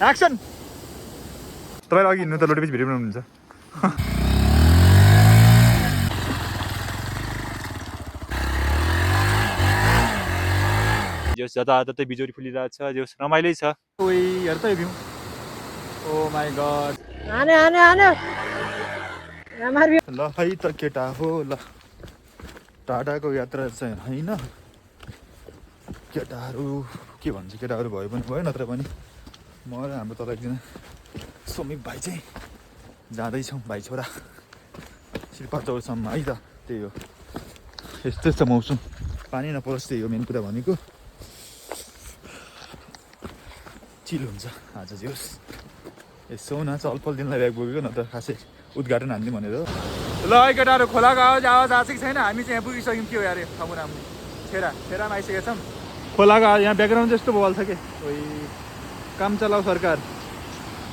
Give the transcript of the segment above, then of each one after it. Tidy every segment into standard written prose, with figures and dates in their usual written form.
Action तपाईहरु अघि हिँड्नु त लोटेपछि भिडियो बनाउनुहुन्छ जो जताततै बिजोरी फुलिरहेछ जो रमाइलै छ ओइ हेर त यो भ्यू ओ माय गॉड आने आने आने ल है त केटा हो ल टाढाको यात्रा चाहिँ हैन केटाहरू के भन्छ केटाहरू भयो पनि भयो नत्र पनि म र हाम्रो तल एकजना सोमिक भाइ चाहिँ जाँदैछौँ भाइ छोरा सिल्पाचौरसम्म है त त्यही हो यस्तो छ मौसम पानी नपरोस् त्यही हो मेन कुरा भनेको चिल हुन्छ आज चाहिँ होस् यसो न चलपल दिनलाई ब्याग बोकेको न त खासै उद्घाटन हान्ने भनेर ल है केटाहरू खोलाको आवाज आएको छैन हामी चाहिँ यहाँ पुगिसक्यौँ के हो यार ठाउँमा राम्रो छेरामा आइसकेका छौँ खोलाको यहाँ ब्याकग्राउन्ड चाहिँ यस्तो बल छ कि ओइ काम चलाऊ सरकार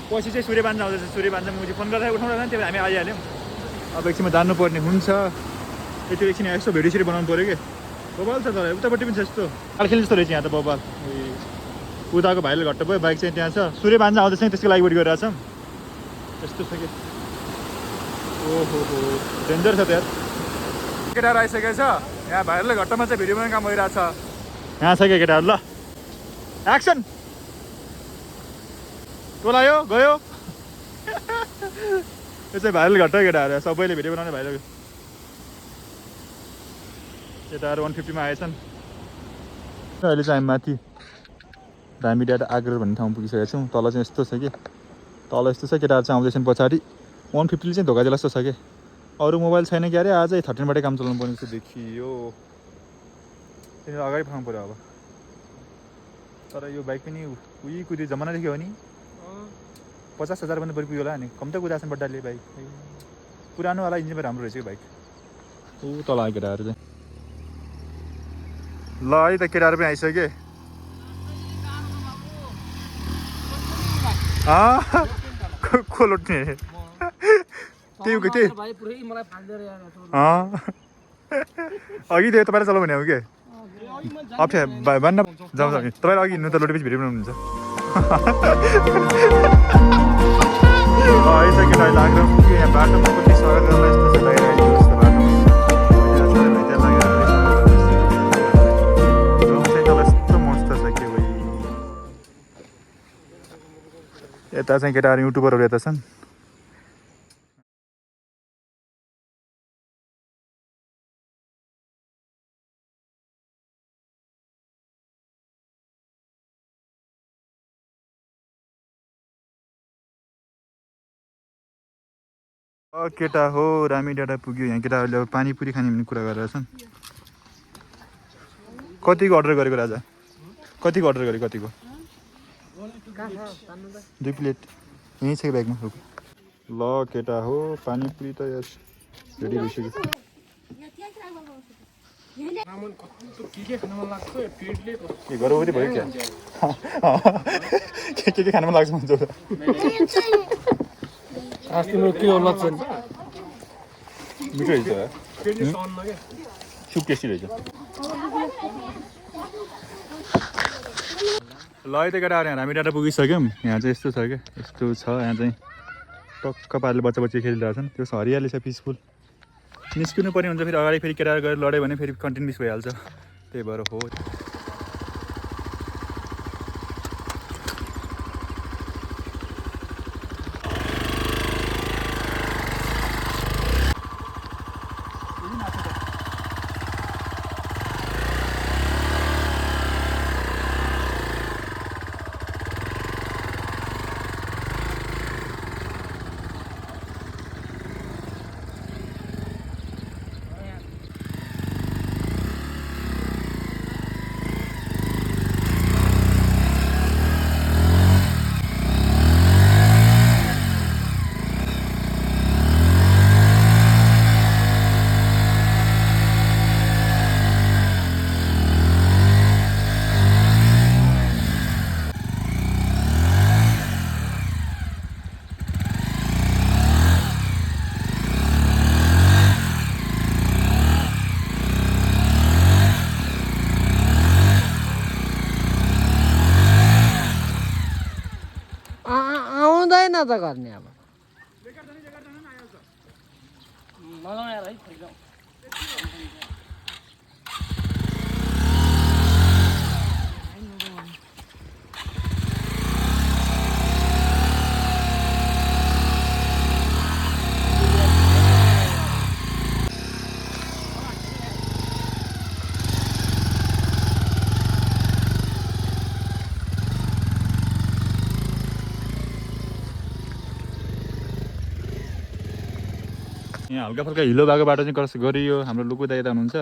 पछि चाहिँ सूर्यबान्ज आउँदैछ सूर्यबान्ज मुजी फोन गर्दा उठाउँदा त्यो हामी आइहाल्यौँ अब एकछिनमा जानुपर्ने हुन्छ यति एकछिन यस्तो भिडियो बनाउनु पऱ्यो कि बबाल छ तर उतापट्टि पनि छ यस्तो खेल्ने जस्तो रहेछ यहाँ त बबाल उताको भाइले घट्ट भयो बाइक चाहिँ त्यहाँ छ सूर्यबान्ज आउँदैछ त्यसको लागि वेट गरिरहेको छौँ यस्तो छ कि ओहो डेन्जर छ त्यहाँ केटाहरू आइसकेको छ यहाँ भाइहरूले घट्टमा चाहिँ भिडियो बनाउने काम भइरहेको छ यहाँ छ क्या केटाहरू ल एक्सन टोलायो गयो यो चाहिँ भाइरल घट्ट केटाहरू सबैले भिडियो बनाउने भाइरल केटाहरू 150मा आएछन् अहिले चाहिँ हामी माथि दामी डाँडा आग्रह भन्ने ठाउँ पुगिसकेको छौँ तल चाहिँ यस्तो छ कि तल यस्तो छ केटाहरू चाहिँ आउँदैछन् पछाडि 150ले चाहिँ धोका दिला जस्तो छ कि अरू मोबाइल छैन कि अरे आजै 13बाटै काम चलाउनु पर्ने जस्तो देखियो त्यहाँनिर अगाडि पठाउनु पऱ्यो अब तर यो बाइक पनि उही कुद्यो जमानादेखि हो नि 50,000 भन्दा बढी पुग्यो होला नि कम त कुदाएछन् बड्डाले बाइक पुरानोवाला इन्जिन पनि राम्रो रहेछ यो बाइक ऊ तल आयो केटाहरू चाहिँ ल है त केटाहरू पनि आइसक्यो को लोट्ने त्यही अघि त्यो तपाईँलाई चलाउ भने हो कि अप्ठ्यारो भन्न जाउँछ कि तपाईँले अघि हिँड्नु त लोटेपछि भिडियो बनाउनुहुन्छ आइसक्यो अहिले लाग्नु यहाँ बाटोमा कति स्वागत गर्न यस्तो छ लगाइरहेको जस्तो बाटोमा यस्तो मस्त छ के हो यता चाहिँ केटाहरू युट्युबरहरू यता छन् केटा हो रामी डाँडा पुग्यो यहाँ केटाहरूले अब पानीपुरी खाने भन्ने कुरा गरेर छन् कतिको अर्डर गरेको राजा कतिको अर्डर गरेको कतिको 2 प्लेट यहीँ छ कि ब्यागमा ल केटा हो पानीपुरी त यस रेडी भइसक्यो के गर्भवती भयो क्या के खानु मन लाग्छ भन्छ मिठो रहेछ सुप टेस्टी रहेछ ल है त केटाहरू यहाँ हामी डाँडा पुगिसक्यौँ यहाँ चाहिँ यस्तो छ क्या यस्तो छ यहाँ चाहिँ टक्क पाराले बच्चा खेलिरहेछन् त्यो हरियाली छ पिसफुल निस्किनु पर्ने हुन्छ फेरि अगाडि फेरि केटाहरू गएर लड्यो भने फेरि कन्टेन्ट मिस भइहाल्छ त्यही भएर हो आउँदैन त गर्ने अब नजाउँ है फैजाउँ यहाँ हल्का फुल्का हिलो भएको बाटो चाहिँ क्रस गरियो हाम्रो लुकु दाइ यता हुनुहुन्छ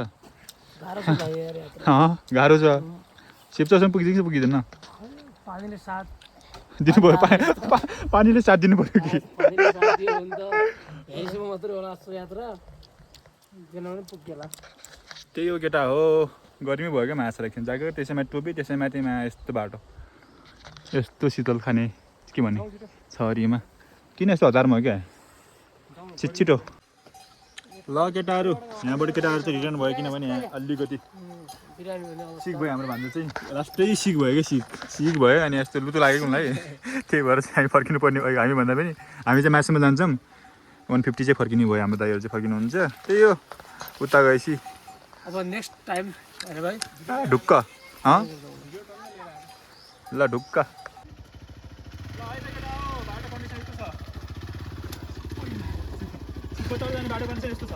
गाह्रो छ शिवचरसम्म पुगिदिन्छ पुगिँदैन पानीले साथ दिनु पऱ्यो पानीले साथ दिनु पऱ्यो कि यहीँसम्म मात्रै होला जस्तो यात्रा किनभने पुग्ला त्यही हो केटा हो गर्मी भयो क्या माछा राख्नु जाएको त्यसैमा टोपी त्यसैमाथिमा यस्तो बाटो यस्तो शीतल खाने के भन्ने छरीमा किन यस्तो हतारमा हो क्या छिटो ल केटाहरू यहाँबाट केटाहरू चाहिँ रिटर्न भयो किनभने यहाँ अलिकति सिक भयो हाम्रो भान्जा चाहिँ लास्टै सिक भयो क्या सिक भयो अनि यस्तो लुतो लागेको मलाई त्यही भएर चाहिँ हामी फर्किनु पर्ने हामी भन्दा पनि हामी चाहिँ मासुमा जान्छौँ 150 चाहिँ फर्किनु भयो हाम्रो दाइहरू चाहिँ फर्किनुहुन्छ त्यही हो उता गएपछि अब नेक्स्ट टाइम अरे भाइ ढुक्क ल ढुक्क बाटो कन्डिसन यस्तो छ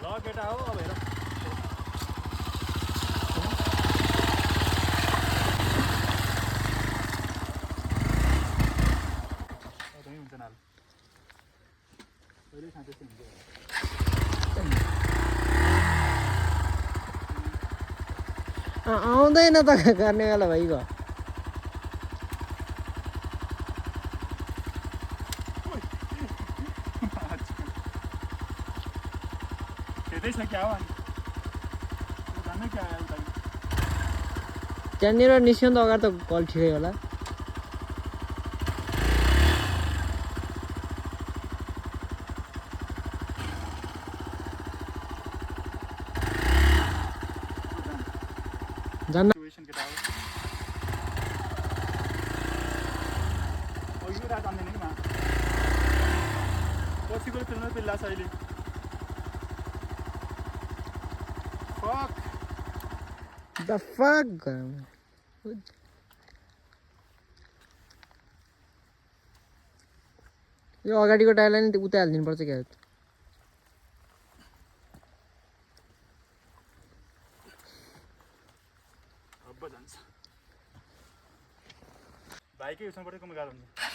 ल केटा हो अब हेर आउँदैन त गर्ने बेला भइगयो त्यहाँनिर निस्किनु त अगाडि त कल ठिकै होला जान्न पछिको खेल्न पेल्ला छ अहिले The fuck? यो अगाडिको टायरलाई नि उता हालिदिनु पर्छ क्या बाइकै उसँबाट कम गाह्रो हुन्छ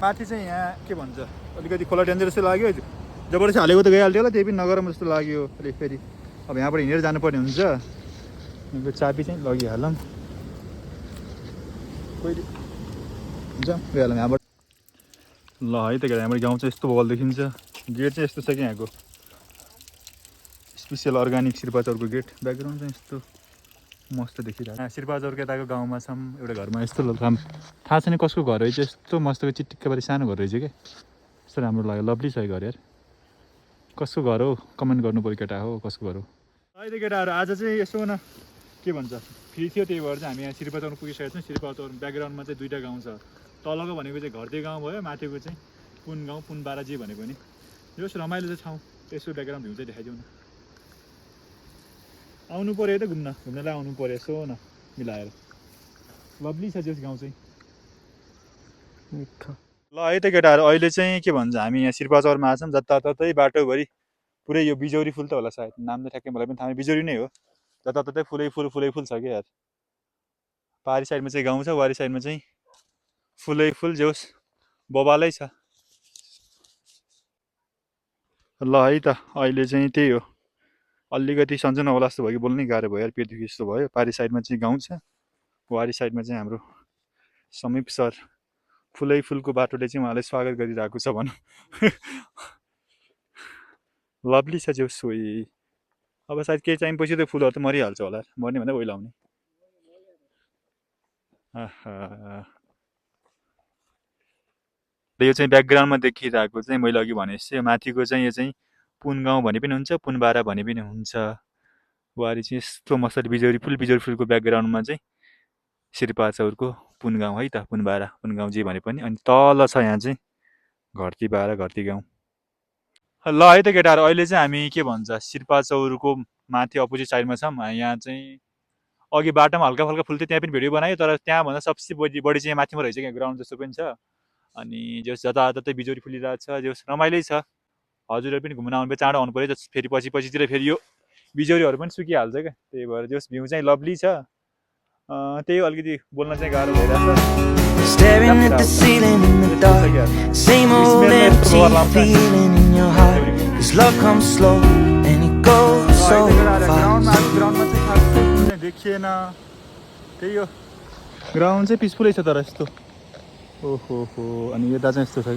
माथि चाहिँ यहाँ के भन्छ अलिकति खोला डेन्जर जस्तो लाग्यो जबरजस्ती हालेको त गइहाल्थ्यो होला त्यही पनि नगरम जस्तो लाग्यो अलिक फेरि अब यहाँबाट हिँडेर जानुपर्ने हुन्छ यहाँको चाबी चाहिँ लगिहालौँ कहिले हुन्छ गइहालौँ यहाँबाट ल है त केटा यहाँबाट गाउँ चाहिँ यस्तो बल देखिन्छ गेट चाहिँ यस्तो छ कि यहाँको स्पेसियल अर्ग्यानिक शिर्पाचौरको गेट ब्याकग्राउन्ड चाहिँ यस्तो मस्त देखिरहेको शिर्पाचौरको यताको गाउँमा छौँ एउटा घरमा यस्तो काम थाहा छैन कसको घर रहेछ यस्तो मस्तको चिटिक्कबारी सानो घर रहेछ क्या यस्तो राम्रो लाग्यो लभली छ घर यार कसको घर हो कमेन्ट गर्नु पऱ्यो केटा हो कसको घर हो अहिले केटाहरू आज चाहिँ यसो न के भन्छ फ्री थियो त्यही भएर चाहिँ हामी यहाँ शिर्पाचौर पुगिसकेको छौँ शिर्पाचौर ब्याकग्राउन्डमा चाहिँ दुईवटा गाउँ छ तलको भनेको चाहिँ घरदै गाउँ भयो माथिको चाहिँ पुन गाउँ पुन बाराजी भनेको नि यो रमाइलो चाहिँ ठाउँ यसो ब्याकग्राउन्ड भ्यू चाहिँ देखाइदिउँ न आउनु पऱ्यो त घुम्नलाई आउनु पऱ्यो यसो न मिलाएर लभली छ जस गाउँ चाहिँ मिठो ल है त केटाहरू अहिले चाहिँ के भन्छ हामी यहाँ शिर्पाचौरमा छौँ जताततै बाटोभरि पुरै यो बिजौरी फुल त होला सायद नाम त ठ्याक्कै मलाई पनि थाहा बिजौरी नै हो जताततै फुलै फुल छ क्या यार पारी साइडमा चाहिँ गाउँ छ वारी साइडमा चाहिँ फुलै फुल जोस् बबालै छ ल है त अहिले चाहिँ त्यही हो अलिकति सन्चो नहोला जस्तो भयो कि बोल्नै गाह्रो भयो यार पेट दुखी जस्तो भयो पारी साइडमा चाहिँ गाउँ छ वारी साइडमा चाहिँ हाम्रो समीप सर फुलै फुलको बाटोले चाहिँ उहाँलाई स्वागत गरिरहेको छ भनौँ लभली छ जो सोही अब सायद केही टाइमपछि त फुलहरू त मरिहाल्छ होला मर्ने भन्दा ओइलाउने यो चाहिँ ब्याकग्राउन्डमा देखिरहेको चाहिँ मैले अघि भने जस्तै माथिको चाहिँ यो चाहिँ पुन गाउँ भने पनि हुन्छ पुनबारा भने पनि हुन्छ वारी चाहिँ यस्तो मजाले बिजोरी फुलको ब्याकग्राउन्डमा चाहिँ शेर्पा चौरको पुन गाउँ है त पुन गाउँ जे भने पनि अनि तल छ यहाँ चाहिँ घरती बारा घरती गाउँ ल है त केटाहरू अहिले चाहिँ हामी के भन्छ शेर्पा चौरको माथि अपोजिट साइडमा छौँ यहाँ चाहिँ अघि बाटोमा हल्का फल्का फुल्थ्यो त्यहाँ पनि भिडियो बनायो तर त्यहाँभन्दा सबसे बढी चाहिँ माथिमा रहेछ क्या ग्राउन्ड जस्तो पनि छ अनि जस जताततै बिजोरी फुलिरहेको छ जस रमाइलै छ हजुरहरू पनि घुम्न आउनु चाँडो आउनु पऱ्यो फेरि पछितिर फेरि यो बिजोरीहरू पनि सुकिहाल्छ क्या त्यही भएर जस भ्यू चाहिँ लभली छ त्यही अलिकति बोल्न चाहिँ गाह्रो भइरहेछ Staring at the ceiling in the dark, same old empty feeling in your heart. Cause love comes slow and it goes so fast. ग्राउन्डमा चाहिँ खास देखिएन त्यही हो ग्राउन्ड चाहिँ पिसफुलै छ तर यस्तो ओहो हो अनि यता चाहिँ यस्तो छ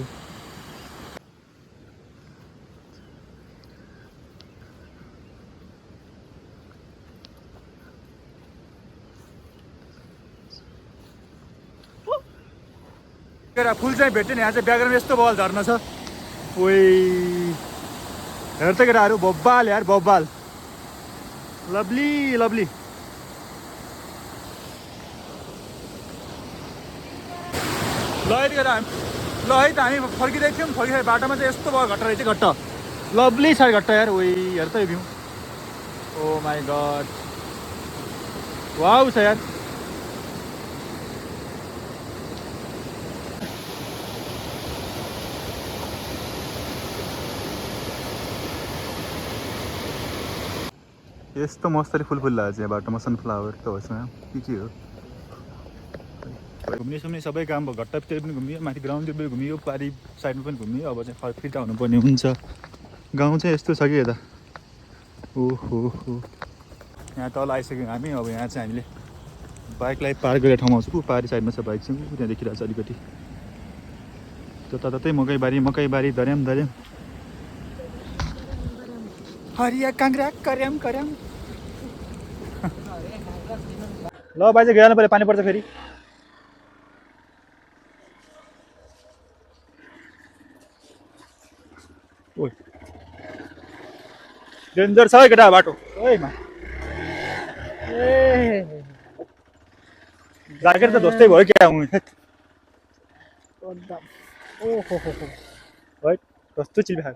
कि फुल चाहिँ भेट्यो नि यहाँ चाहिँ ब्याकग्राउन्ड यस्तो बवाल झर्न छ ओइ हेर त केटाहरू बब्बाल यार बब्बाल लभली लभली ल है त हामी फर्किँदै थियौँ फर्किँदै बाटोमा चाहिँ यस्तो भयो घट्टा रहेछ घट्ट लभली छ घट्टा यार ओइ हेर त यो view oh my god wow छ यार यस्तो मस्तरी फुल फुलिरहेको छ यहाँ बाटोमा सनफ्लावर त होस् के हो घुम्ने सुम्ने सबै काम भयो घट्टातिर पनि घुमियो माथि ग्राउन्डतिर पनि घुमियो पारी साइडमा पनि घुमियो अब चाहिँ फिर्ता हुनुपर्ने हुन्छ गाउँ चाहिँ यस्तो छ कि यता ओहो हो यहाँ तल आइसक्यौँ हामी अब यहाँ चाहिँ हामीले बाइकलाई पार्क गरेर ठाउँमा आउँछु पारी साइडमा छ बाइक चाहिँ त्यहाँ देखिरहेको छ अलिकति जताततै मकैबारी दर्याम हरिया काङ्ग्रा कर्याम ल बाजे गएन पऱ्यो पानी पर्छ फेरि ओइ डेन्जर छ है केटा बाटो ओइ मा ए जाकेट त धोस्तै भयो क्या हुँ ओहो है कस्तो चिल खा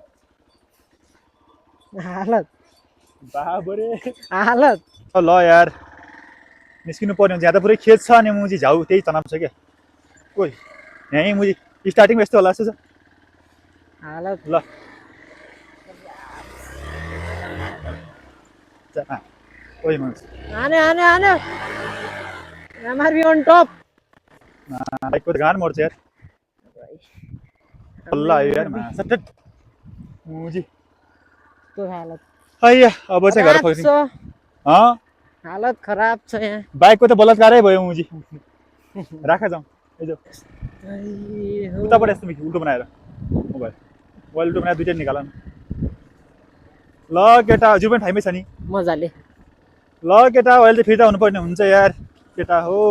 हालत बाबरे हालत ल यार निस्किनु पर्ने हुन्छ यहाँ त पुरै खेत छ अनि मुजी झाउ त्यही तनाव छ क्या ओइ यहीँ मुजी स्टार्टिङमा यस्तो होला जस्तो छ हालत ल ओइ मान्छे आने एमआरबी ऑन टॉप बाइकको त गान मर्छ यार हल्ला आयो यार सट्ट मुजी तो हालत हैया अब चाहिँ घर फर्किनु हालत खराब छ यहाँ बाइकको त बलात्कारै भयो मुजी राख जाउँ यो उताबाट यस्तो उल्टो बनाएर मोबाइल उल्टो बनाएर दुइटै निकाल ल केटा हजुर पनि ठाउँमै छ नि मजाले ल केटा अहिले त फिर्ता हुनुपर्ने हुन्छ यार केटा हो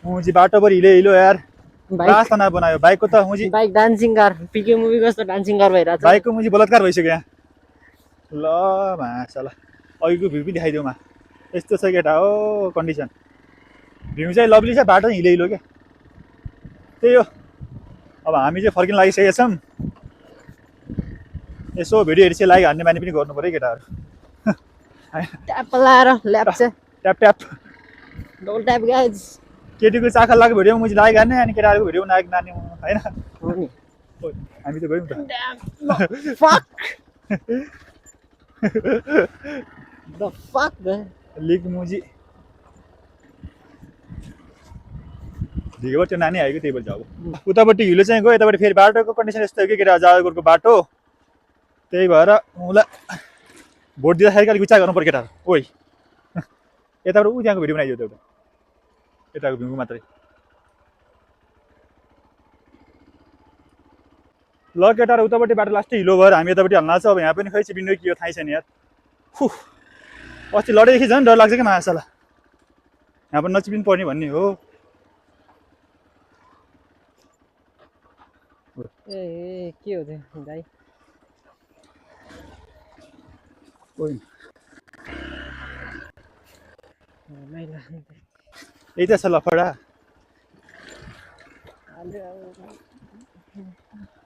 मुजी बाटोभरि हिलो यार रास्ता बनायो बाइकको त मुजी बाइक डान्सिङ कार पिके मुभी कस्तो डान्सिङ कार भइरहेछ बाइकको मुजी बलात्कार भइसक्यो यहाँ ल माशाला अघिको भ्यू पनि देखाइदेऊ मा यस्तो छ केटा हो कन्डिसन भ्यू चाहिँ लभली छ बाटो चाहिँ हिलो क्या त्यही हो अब हामी चाहिँ फर्किन लागिसकेका छौँ यसो भिडियोहरू चाहिँ लाइक हान्ने बानी पनि गर्नु पऱ्यो केटाहरू ट्याप लाएर ल्याप्छ ट्याप डबल ट्याप गाइज केटीको चाखा लागेको भिडियोमा मुझे लाइक हान्ने अनि केटाहरूको भिडियो नायक नानी होइन हो नि हामी त गयौँ त फक द फक लिग मुजी ढिगोबाट त्यो नानी आएको त्यही भएर अब उतापट्टि हिलो चाहिँ गयो यतापट्टि फेरि बाटोको कन्डिसन यस्तो हो कि केटा जागरको बाटो त्यही भएर मलाई भोट दिँदाखेरि अलिक विचार गर्नु पर्यो केटाहरू ओइ यताबाट ऊ त्यहाँको भिडियो बनाइदियो त एउटा यताको भ्यूको मात्रै ल केटाहरू उतापट्टि बाटो लास्टै हिलो भएर हामी यतापट्टि हल्ला छ अब यहाँ पनि खै चिपिन्डो के हो थाहै छैन यार फु अस्ति लडेदेखि झन् डर लाग्छ क्या माछालाई यहाँ पनि नचिपिनु पर्ने भन्ने हो ए के हो त्यो दाइ मैला यही त छ लफडा हाल्यो अब